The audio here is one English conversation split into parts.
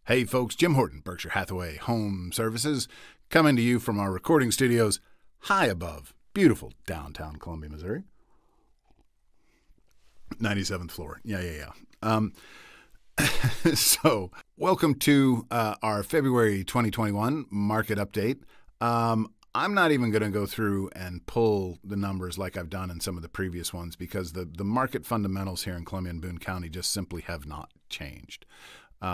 Hey folks, Jim Horton, Berkshire Hathaway Home Services, coming to you from our recording studios high above beautiful downtown Columbia, Missouri. 97th floor. Yeah. So, welcome to our February 2021 market update. I'm not even going to go through and pull the numbers like I've done in some of the previous ones because the market fundamentals here in Columbia and Boone County just simply have not changed. We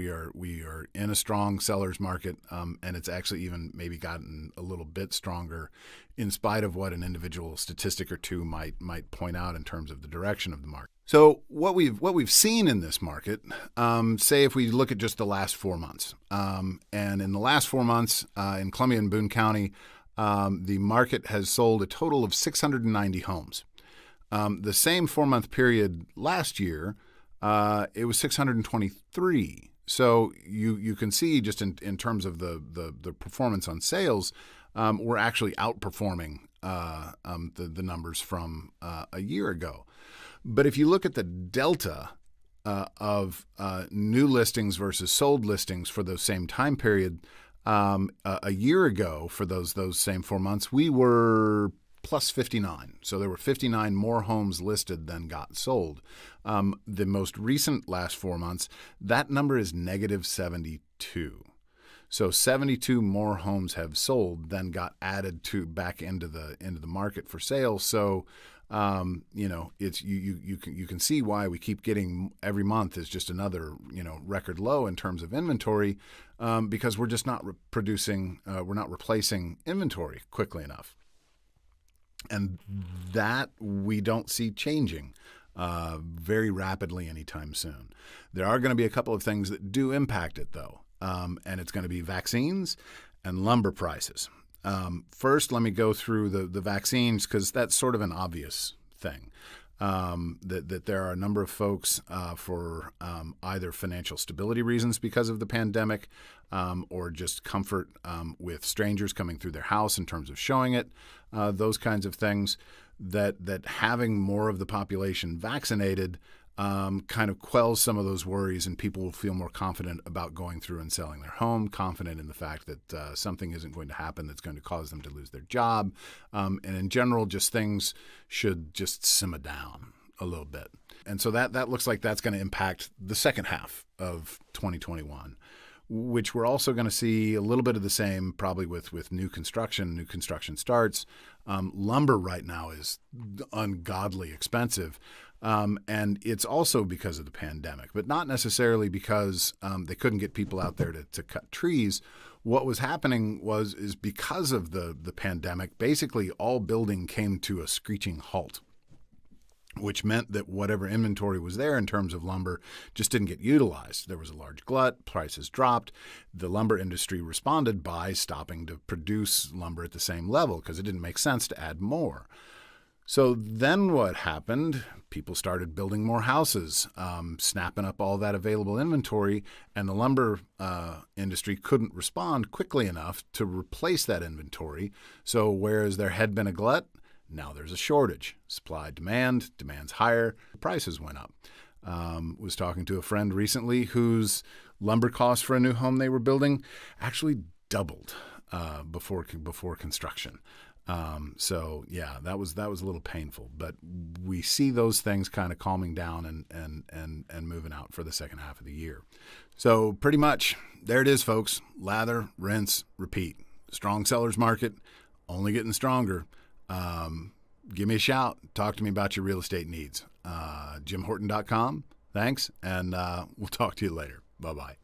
are in a strong seller's market, and it's actually even maybe gotten a little bit stronger, in spite of what an individual statistic or two might point out in terms of the direction of the market. So what we've seen in this market, say if we look at just the last 4 months, and in the last 4 months in Columbia and Boone County, the market has sold a total of 690 homes. The same 4-month period last year, it was 623. So you can see just in terms of the performance on sales, we're actually outperforming the numbers from a year ago. But if you look at the delta of new listings versus sold listings for those same time period, a year ago for those same 4 months, we were plus 59. So there were 59 more homes listed than got sold. The most recent last 4 months, that number is negative 72. So 72 more homes have sold than got added back into the market for sale. So it's you can see why we keep getting every month is just another record low in terms of inventory, because we're just not we're not replacing inventory quickly enough. And that we don't see changing very rapidly anytime soon. There are going to be a couple of things that do impact it, though, and it's going to be vaccines and lumber prices. First, let me go through the vaccines because that's sort of an obvious thing. That there are a number of folks for either financial stability reasons because of the pandemic, or just comfort with strangers coming through their house in terms of showing it, those kinds of things, that having more of the population vaccinated kind of quells some of those worries, and people will feel more confident about going through and selling their home, confident in the fact that something isn't going to happen that's going to cause them to lose their job. And in general, just things should just simmer down a little bit. And so that looks like that's going to impact the second half of 2021, which we're also going to see a little bit of the same probably with new construction starts. Lumber right now is ungodly expensive. And it's also because of the pandemic, but not necessarily because they couldn't get people out there to cut trees. What was happening is because of the pandemic, basically all building came to a screeching halt, which meant that whatever inventory was there in terms of lumber just didn't get utilized. There was a large glut, prices dropped. The lumber industry responded by stopping to produce lumber at the same level because it didn't make sense to add more. So then what happened? People started building more houses, snapping up all that available inventory, and the lumber industry couldn't respond quickly enough to replace that inventory. So whereas there had been a glut, now there's a shortage. Supply, demand's higher, prices went up. Was talking to a friend recently whose lumber costs for a new home they were building actually doubled before construction. So yeah, that was a little painful, but we see those things kind of calming down and moving out for the second half of the year. So pretty much there it is, folks. Lather, rinse, repeat. Strong seller's market, only getting stronger. Give me a shout. Talk to me about your real estate needs. JimHorton.com. Thanks. And we'll talk to you later. Bye-bye.